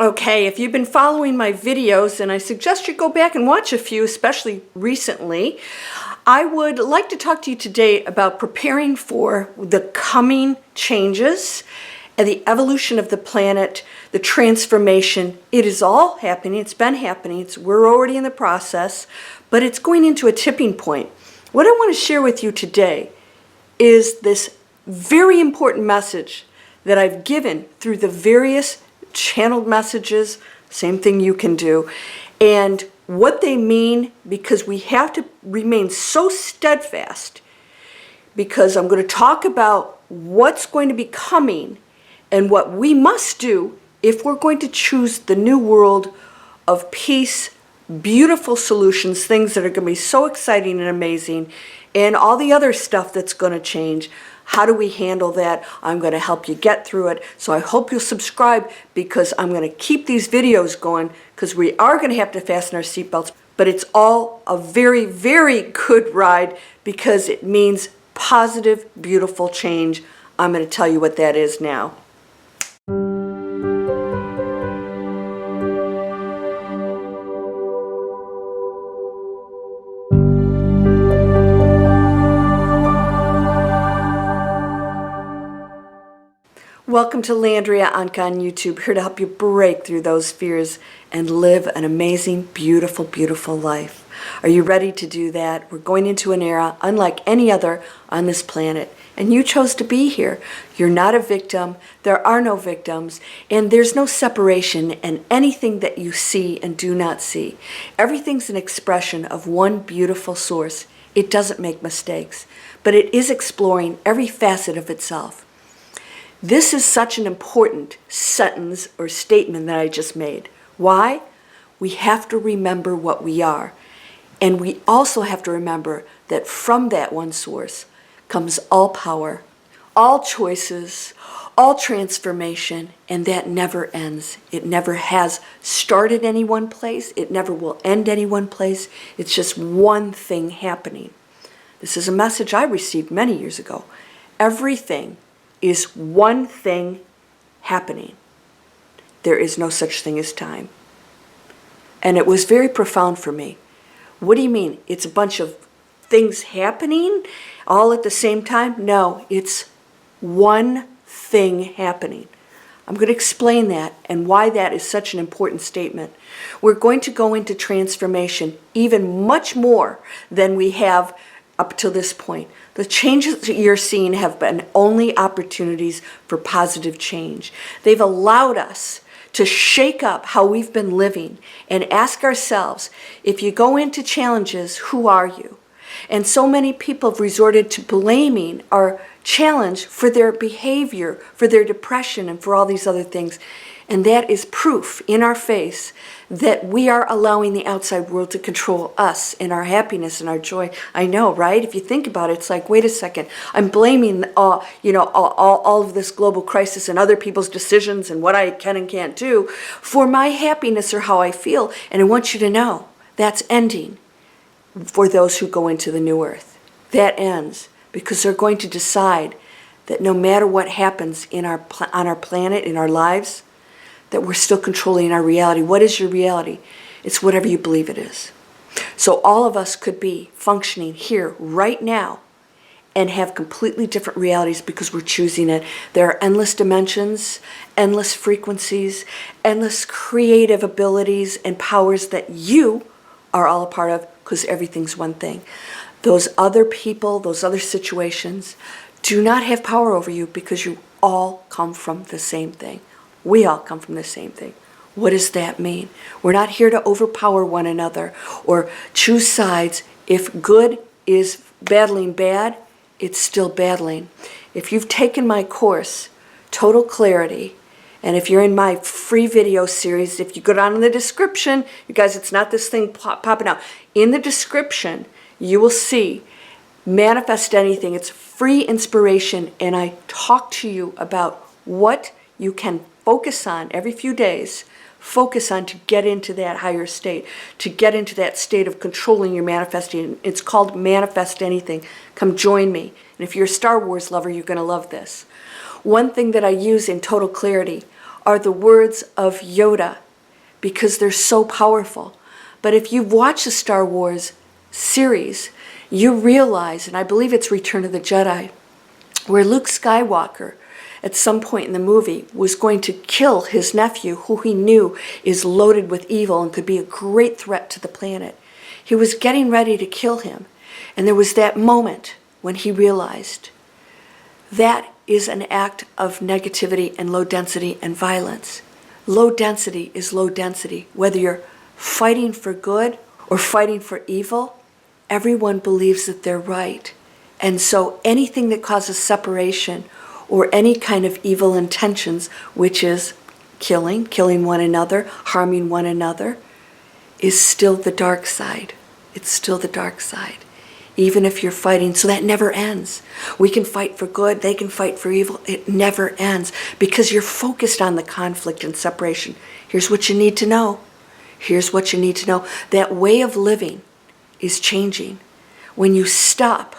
Okay, if you've been following my videos, and I suggest you go back and watch a few, especially recently, I would like to talk to you today about preparing for the coming changes and the evolution of the planet, the transformation. It is all happening. It's been happening. We're already in the process, but it's going into a tipping point. What I want to share with you today is this very important message that I've given through the various channeled messages, same thing you can do, and what they mean, because we have to remain so steadfast, because I'm going to talk about what's going to be coming and what we must do if we're going to choose the new world of peace, beautiful solutions, things that are going to be so exciting and amazing, and all the other stuff that's going to change. How do we handle that? I'm going to help you get through it. So I hope you'll subscribe, because I'm going to keep these videos going, because we are going to have to fasten our seatbelts. But it's all a very, very good ride, because it means positive, beautiful change. I'm going to tell you what that is now. Welcome to Landria Onkka on YouTube, here to help you break through those fears and live an amazing, beautiful, beautiful life. Are you ready to do that? We're going into an era unlike any other on this planet, and you chose to be here. You're not a victim. There are no victims, and there's no separation in anything that you see and do not see. Everything's an expression of one beautiful source. It doesn't make mistakes, but it is exploring every facet of itself. This is such an important sentence or statement that I just made. Why? We have to remember what we are. And we also have to remember that from that one source comes all power, all choices, all transformation, and that never ends. It never has started any one place. It never will end any one place. It's just one thing happening. This is a message I received many years ago. Everything is one thing happening. There is no such thing as time. And it was very profound for me. What do you mean? It's a bunch of things happening all at the same time? No, it's one thing happening. I'm going to explain that and why that is such an important statement. We're going to go into transformation even much more than we have up to this point. The changes that you're seeing have been only opportunities for positive change. They've allowed us to shake up how we've been living and ask ourselves, if you go into challenges, who are you? And so many people have resorted to blaming our challenge for their behavior, for their depression, and for all these other things. And that is proof in our face that we are allowing the outside world to control us and our happiness and our joy. I know, right? If you think about it, it's like, wait a second, I'm blaming all of this global crisis and other people's decisions and what I can and can't do for my happiness or how I feel. And I want you to know that's ending for those who go into the new earth. That ends because they're going to decide that no matter what happens on our planet, in our lives, that we're still controlling our reality. What is your reality? It's whatever you believe it is. So all of us could be functioning here right now and have completely different realities because we're choosing it. There are endless dimensions, endless frequencies, endless creative abilities and powers that you are all a part of, because everything's one thing. Those other people, those other situations do not have power over you, because you all come from the same thing. We all come from the same thing. What does that mean? We're not here to overpower one another or choose sides. If good is battling bad, it's still battling. If you've taken my course, Total Clarity, and if you're in my free video series, if you go down in the description, you guys, it's not this thing popping out. In the description, you will see Manifest Anything. It's free inspiration, and I talk to you about what you can focus on every few days, focus on to get into that higher state, to get into that state of controlling your manifesting. It's called Manifest Anything. Come join me. And if you're a Star Wars lover, you're going to love this. One thing that I use in Total Clarity are the words of Yoda because they're so powerful. But if you've watched the Star Wars series, you realize, and I believe it's Return of the Jedi, where Luke Skywalker, at some point in the movie, was going to kill his nephew, who he knew is loaded with evil and could be a great threat to the planet. He was getting ready to kill him. And there was that moment when he realized that is an act of negativity and low density and violence. Low density is low density. Whether you're fighting for good or fighting for evil, everyone believes that they're right. And so anything that causes separation or any kind of evil intentions, which is killing one another, harming one another, is still the dark side. It's still the dark side. Even if you're fighting, so that never ends. We can fight for good, they can fight for evil. It never ends because you're focused on the conflict and separation. Here's what you need to know. Here's what you need to know. That way of living is changing. When you stop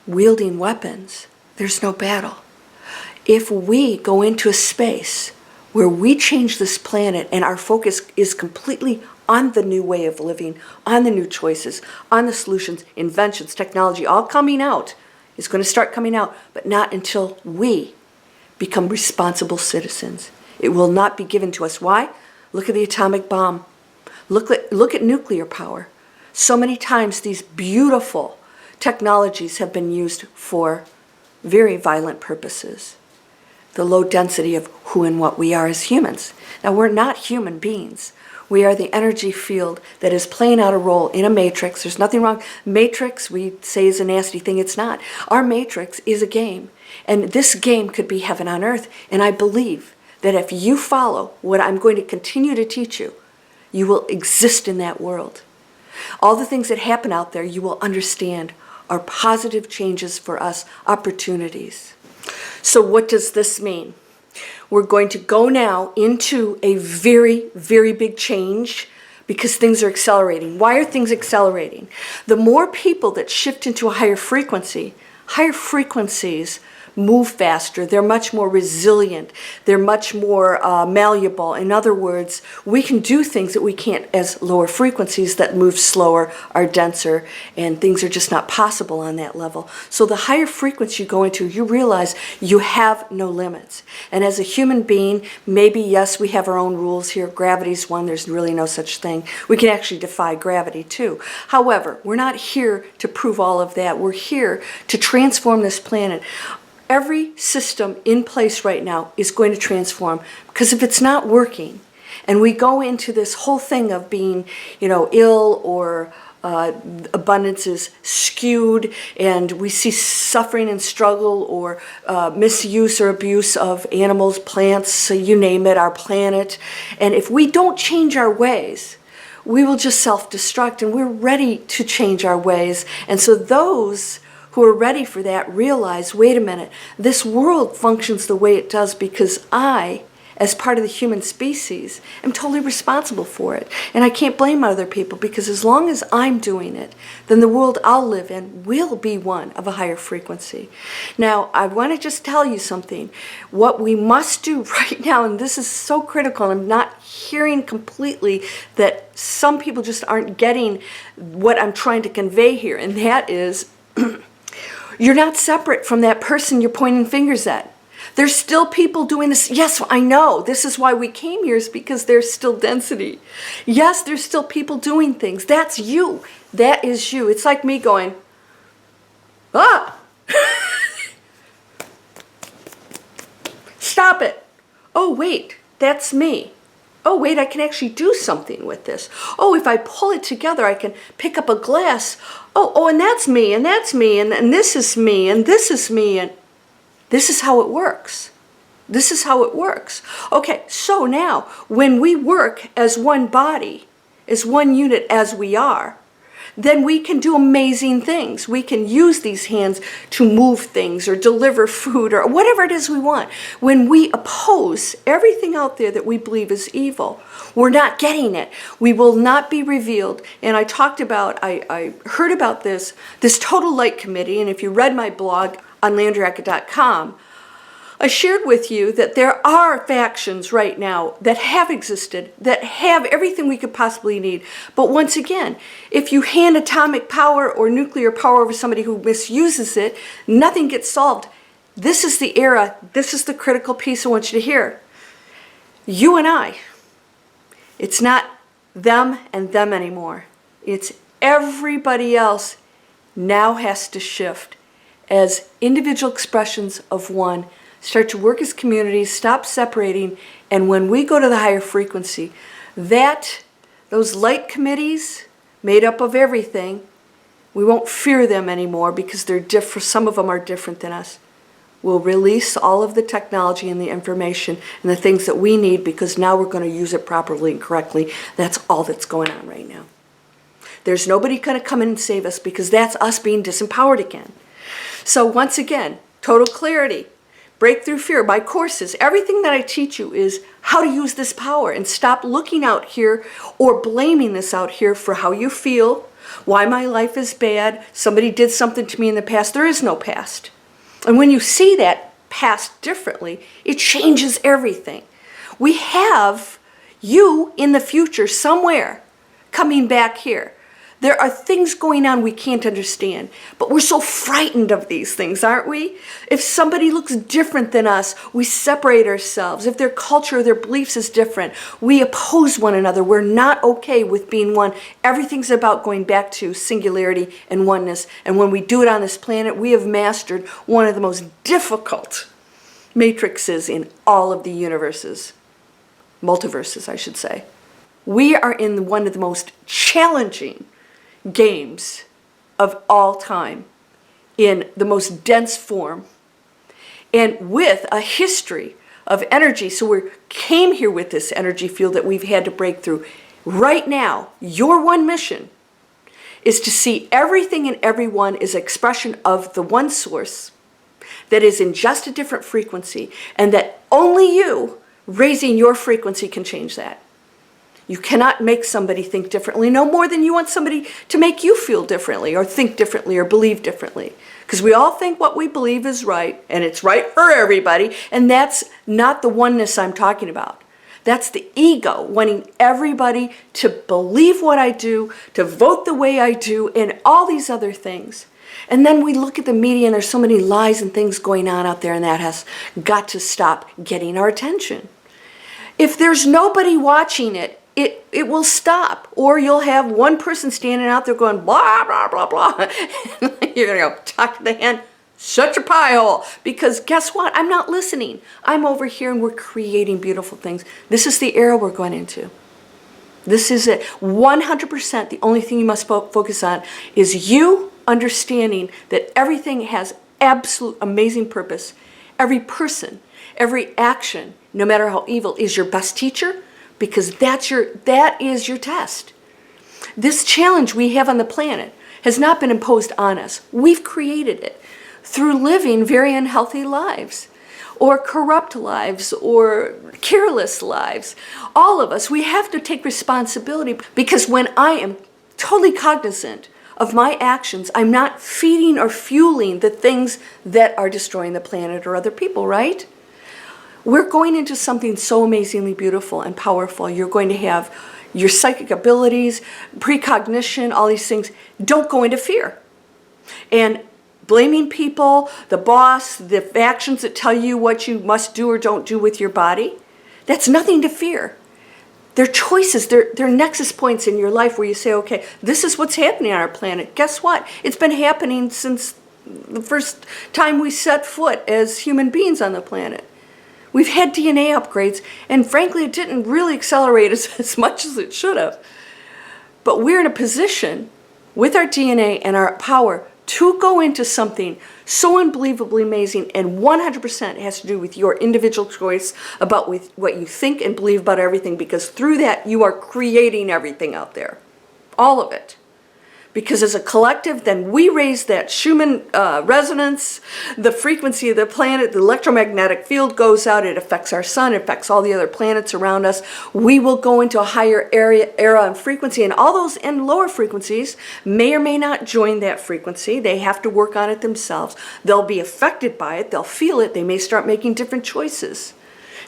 wielding weapons, there's no battle. If we go into a space where we change this planet and our focus is completely on the new way of living, on the new choices, on the solutions, inventions, technology, all coming out. It's going to start coming out, but not until we become responsible citizens. It will not be given to us. Why? Look at the atomic bomb. Look at nuclear power. So many times these beautiful technologies have been used for very violent purposes. The low density of who and what we are as humans. Now, we're not human beings. We are the energy field that is playing out a role in a matrix. There's nothing wrong. Matrix, we say, is a nasty thing. It's not. Our matrix is a game. And this game could be heaven on earth. And I believe that if you follow what I'm going to continue to teach you, you will exist in that world. All the things that happen out there, you will understand, are positive changes for us, opportunities. So what does this mean? We're going to go now into a very, very big change because things are accelerating. Why are things accelerating? The more people that shift into a higher frequencies move faster. They're much more resilient. They're much more malleable. In other words, we can do things that we can't as lower frequencies that move slower, are denser, and things are just not possible on that level. So the higher frequency you go into, you realize you have no limits. And as a human being, maybe, yes, we have our own rules here. Gravity's one. There's really no such thing. We can actually defy gravity, too. However, we're not here to prove all of that. We're here to transform this planet. Every system in place right now is going to transform, because if it's not working and we go into this whole thing of being, ill or abundance is skewed and we see suffering and struggle or misuse or abuse of animals, plants, so you name it, our planet. And if we don't change our ways, we will just self-destruct, and we're ready to change our ways. And so those who are ready for that realize, wait a minute, this world functions the way it does because I, as part of the human species, am totally responsible for it. And I can't blame other people, because as long as I'm doing it, then the world I'll live in will be one of a higher frequency. Now, I want to just tell you something. What we must do right now, and this is so critical, and I'm not hearing completely that some people just aren't getting what I'm trying to convey here, and that is, you're not separate from that person you're pointing fingers at. There's still people doing this. Yes, I know. This is why we came here, is because there's still density. Yes, there's still people doing things. That's you. That is you. It's like me going, ah! Stop it. Oh, wait, that's me. Oh, wait, I can actually do something with this. Oh, if I pull it together, I can pick up a glass. Oh, and that's me, and that's me, and this is me, and this is me, and this is how it works. This is how it works. Okay, so now, when we work as one body, as one unit as we are, then we can do amazing things. We can use these hands to move things or deliver food or whatever it is we want. When we oppose everything out there that we believe is evil, we're not getting it. We will not be revealed. And I heard about this Total Light Committee, and if you read my blog on landriaonkka.com, I shared with you that there are factions right now that have existed, that have everything we could possibly need. But once again, if you hand atomic power or nuclear power over somebody who misuses it, nothing gets solved. This is the era, this is the critical piece I want you to hear. You and I, it's not them and them anymore. It's everybody else now has to shift as individual expressions of one. Start to work as communities, stop separating, and when we go to the higher frequency, those light committees made up of everything, we won't fear them anymore because they're different. Some of them are different than us. We'll release all of the technology and the information and the things that we need because now we're going to use it properly and correctly. That's all that's going on right now. There's nobody going to come in and save us because that's us being disempowered again. So once again, total clarity. Breakthrough fear, my courses, everything that I teach you is how to use this power and stop looking out here or blaming this out here for how you feel, why my life is bad, somebody did something to me in the past. There is no past. And when you see that past differently, it changes everything. We have you in the future somewhere coming back here. There are things going on we can't understand, but we're so frightened of these things, aren't we? If somebody looks different than us, we separate ourselves. If their culture or their beliefs is different, we oppose one another. We're not okay with being one. Everything's about going back to singularity and oneness. And when we do it on this planet, we have mastered one of the most difficult matrices in all of the universes. Multiverses, I should say. We are in one of the most challenging games of all time in the most dense form and with a history of energy. So we came here with this energy field that we've had to break through. Right now, your one mission is to see everything and everyone is an expression of the one source that is in just a different frequency, and that only you raising your frequency can change that. You cannot make somebody think differently, no more than you want somebody to make you feel differently or think differently or believe differently. Because we all think what we believe is right, and it's right for everybody, and that's not the oneness I'm talking about. That's the ego wanting everybody to believe what I do, to vote the way I do, and all these other things. And then we look at the media and there's so many lies and things going on out there, and that has got to stop getting our attention. If there's nobody watching it, it will stop. Or you'll have one person standing out there going blah, blah, blah, blah. You're going to go talk to the hand, shut your pie hole. Because guess what? I'm not listening. I'm over here and we're creating beautiful things. This is the era we're going into. This is it. 100%. The only thing you must focus on is you understanding that everything has absolute amazing purpose. Every person, every action, no matter how evil, is your best teacher, because that is your test. This challenge we have on the planet has not been imposed on us. We've created it through living very unhealthy lives, or corrupt lives, or careless lives. All of us, we have to take responsibility, because when I am totally cognizant of my actions, I'm not feeding or fueling the things that are destroying the planet or other people, right? We're going into something so amazingly beautiful and powerful. You're going to have your psychic abilities, precognition, all these things. Don't go into fear. And blaming people, the boss, the actions that tell you what you must do or don't do with your body, that's nothing to fear. They're choices, they're nexus points in your life where you say, okay, this is what's happening on our planet. Guess what? It's been happening since the first time we set foot as human beings on the planet. We've had DNA upgrades, and frankly, it didn't really accelerate as much as it should have. But we're in a position with our DNA and our power to go into something so unbelievably amazing, and 100% has to do with your individual choice about what you think and believe about everything, because through that, you are creating everything out there. All of it. Because as a collective, then we raise that Schumann resonance, the frequency of the planet, the electromagnetic field goes out, it affects our sun, it affects all the other planets around us. We will go into a higher era and frequency, and all those in lower frequencies may or may not join that frequency. They have to work on it themselves. They'll be affected by it, they'll feel it, they may start making different choices.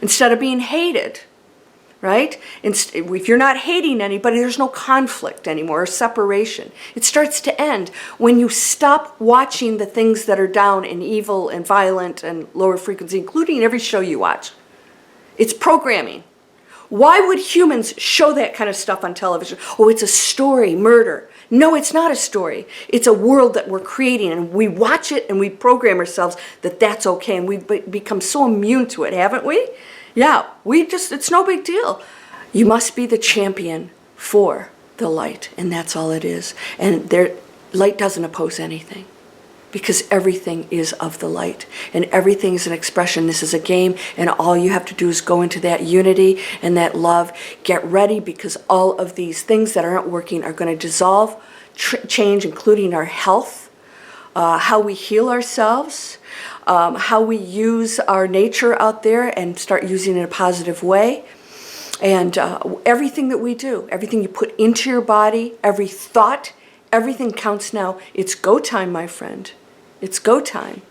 Instead of being hated, right? If you're not hating anybody, there's no conflict anymore or separation. It starts to end when you stop watching the things that are down and evil and violent and lower frequency, including every show you watch. It's programming. Why would humans show that kind of stuff on television? Oh, it's a story, murder. No, it's not a story. It's a world that we're creating, and we watch it and we program ourselves that that's okay, and we've become so immune to it, haven't we? Yeah, it's no big deal. You must be the champion for the light, and that's all it is. And light doesn't oppose anything, because everything is of the light, and everything is an expression. This is a game, and all you have to do is go into that unity and that love. Get ready, because all of these things that aren't working are going to dissolve, change, including our health, how we heal ourselves, how we use our nature out there and start using it in a positive way. And everything that we do, everything you put into your body, every thought, everything counts now. It's go time, my friend. It's go time.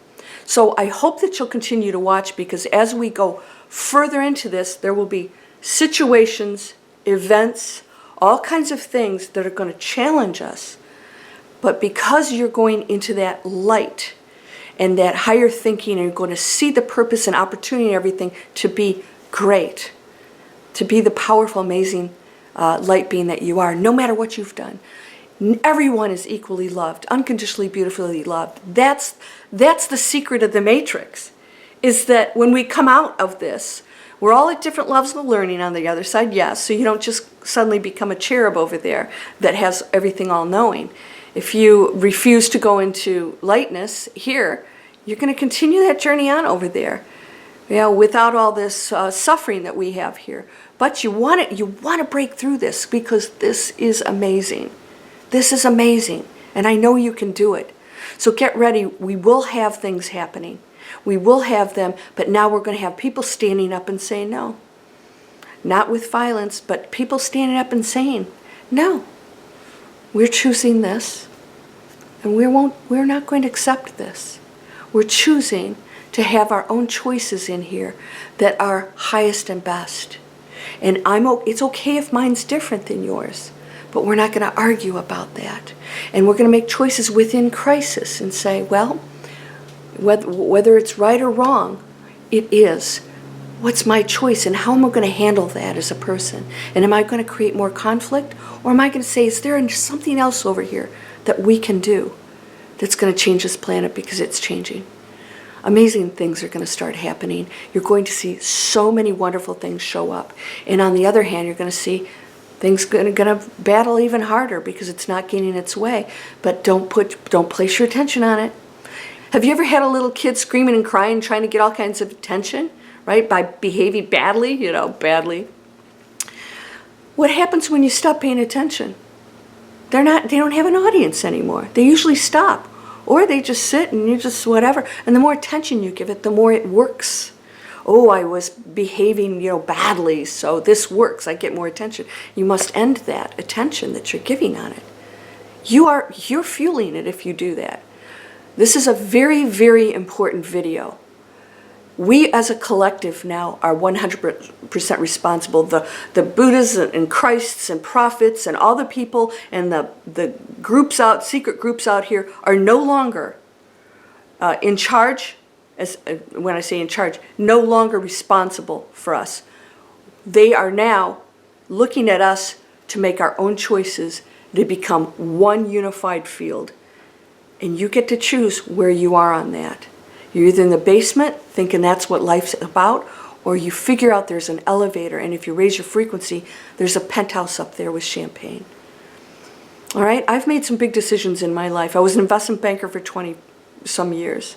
So I hope that you'll continue to watch, because as we go further into this, there will be situations, events, all kinds of things that are going to challenge us. But because you're going into that light and that higher thinking, and you're going to see the purpose and opportunity and everything to be great, to be the powerful, amazing light being that you are, no matter what you've done. Everyone is equally loved, unconditionally, beautifully loved. That's the secret of the Matrix, is that when we come out of this, we're all at different levels of learning on the other side, yes, so you don't just suddenly become a cherub over there that has everything all knowing. If you refuse to go into lightness here, you're going to continue that journey on over there, without all this suffering that we have here. But you want to break through this, because this is amazing. This is amazing, and I know you can do it. So get ready. We will have things happening. We will have them, but now we're going to have people standing up and saying no. Not with violence, but people standing up and saying, no, we're choosing this, and we're not going to accept this. We're choosing to have our own choices in here that are highest and best. And it's okay if mine's different than yours, but we're not going to argue about that. And we're going to make choices within crisis and say, well, whether it's right or wrong, it is. What's my choice, and how am I going to handle that as a person? And am I going to create more conflict, or am I going to say, is there something else over here that we can do that's going to change this planet, because it's changing? Amazing things are going to start happening. You're going to see so many wonderful things show up. And on the other hand, you're going to see things going to battle even harder, because it's not getting its way. But don't place your attention on it. Have you ever had a little kid screaming and crying, trying to get all kinds of attention, right? By behaving badly, badly. What happens when you stop paying attention? They don't have an audience anymore. They usually stop. Or they just sit and you just whatever. And the more attention you give it, the more it works. Oh, I was behaving, badly, so this works. I get more attention. You must end that attention that you're giving on it. You're fueling it if you do that. This is a very, very important video. We as a collective now are 100% responsible. The Buddhas and Christs and prophets and all the people and the groups out, secret groups out here are no longer in charge. When I say in charge, no longer responsible for us. They are now looking at us to make our own choices to become one unified field. And you get to choose where you are on that. You're either in the basement thinking that's what life's about, or you figure out there's an elevator, and if you raise your frequency, there's a penthouse up there with champagne. All right, I've made some big decisions in my life. I was an investment banker for 20-some years,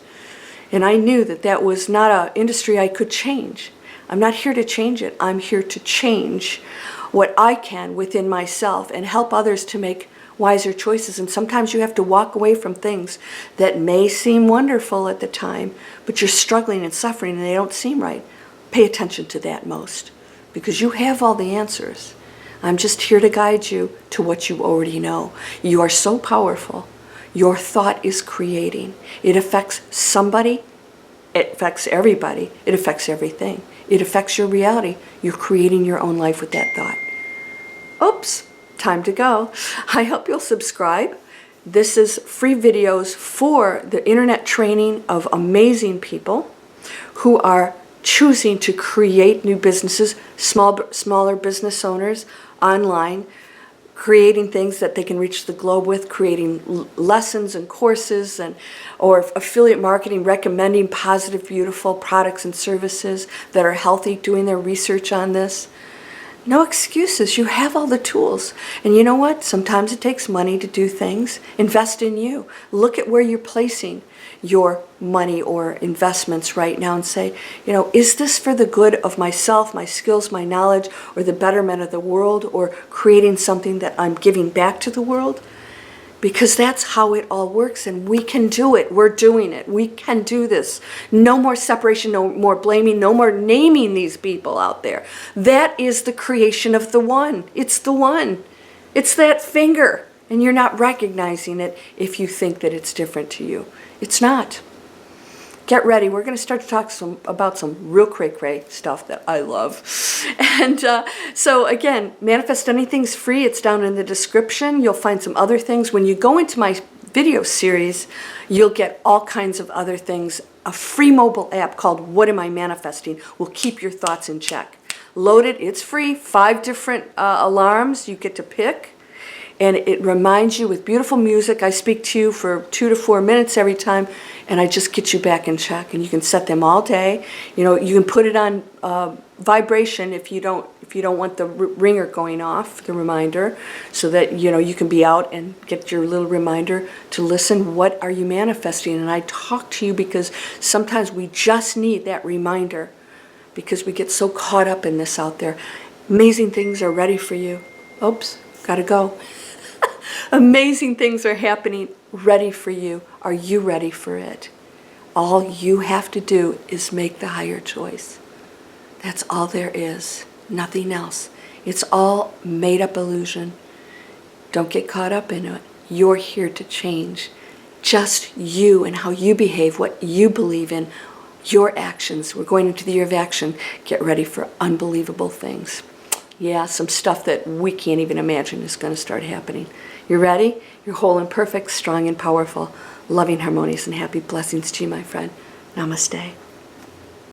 and I knew that was not an industry I could change. I'm not here to change it. I'm here to change what I can within myself and help others to make wiser choices. And sometimes you have to walk away from things that may seem wonderful at the time, but you're struggling and suffering and they don't seem right. Pay attention to that most, because you have all the answers. I'm just here to guide you to what you already know. You are so powerful. Your thought is creating. It affects somebody. It affects everybody. It affects everything. It affects your reality. You're creating your own life with that thought. Oops, time to go. I hope you'll subscribe. This is free videos for the internet training of amazing people who are choosing to create new businesses, smaller business owners online, creating things that they can reach the globe with, creating lessons and courses, or affiliate marketing, recommending positive, beautiful products and services that are healthy, doing their research on this. No excuses. You have all the tools. And you know what? Sometimes it takes money to do things. Invest in you. Look at where you're placing your money or investments right now and say, is this for the good of myself, my skills, my knowledge, or the betterment of the world, or creating something that I'm giving back to the world? Because that's how it all works, and we can do it. We're doing it. We can do this. No more separation, no more blaming, no more naming these people out there. That is the creation of the one. It's the one. It's that finger, and you're not recognizing it if you think that it's different to you. It's not. Get ready. We're going to start to talk about some real cray-cray stuff that I love. And so again, Manifest Anything's free. It's down in the description. You'll find some other things. When you go into my video series, you'll get all kinds of other things. A free mobile app called What Am I Manifesting will keep your thoughts in check. Load it. It's free. 5 different alarms you get to pick. And it reminds you with beautiful music. I speak to you for 2 to 4 minutes every time, and I just get you back in check. And you can set them all day. You can put it on vibration if you don't want the ringer going off, the reminder, so that you can be out and get your little reminder to listen. What are you manifesting? And I talk to you because sometimes we just need that reminder, because we get so caught up in this out there. Amazing things are ready for you. Oops, gotta go. Amazing things are happening ready for you. Are you ready for it? All you have to do is make the higher choice. That's all there is. Nothing else. It's all made up illusion. Don't get caught up in it. You're here to change. Just you and how you behave, what you believe in, your actions. We're going into the year of action. Get ready for unbelievable things. Yeah, some stuff that we can't even imagine is going to start happening. You ready? You're whole and perfect, strong and powerful, loving, harmonious, and happy. Blessings to you, my friend. Namaste.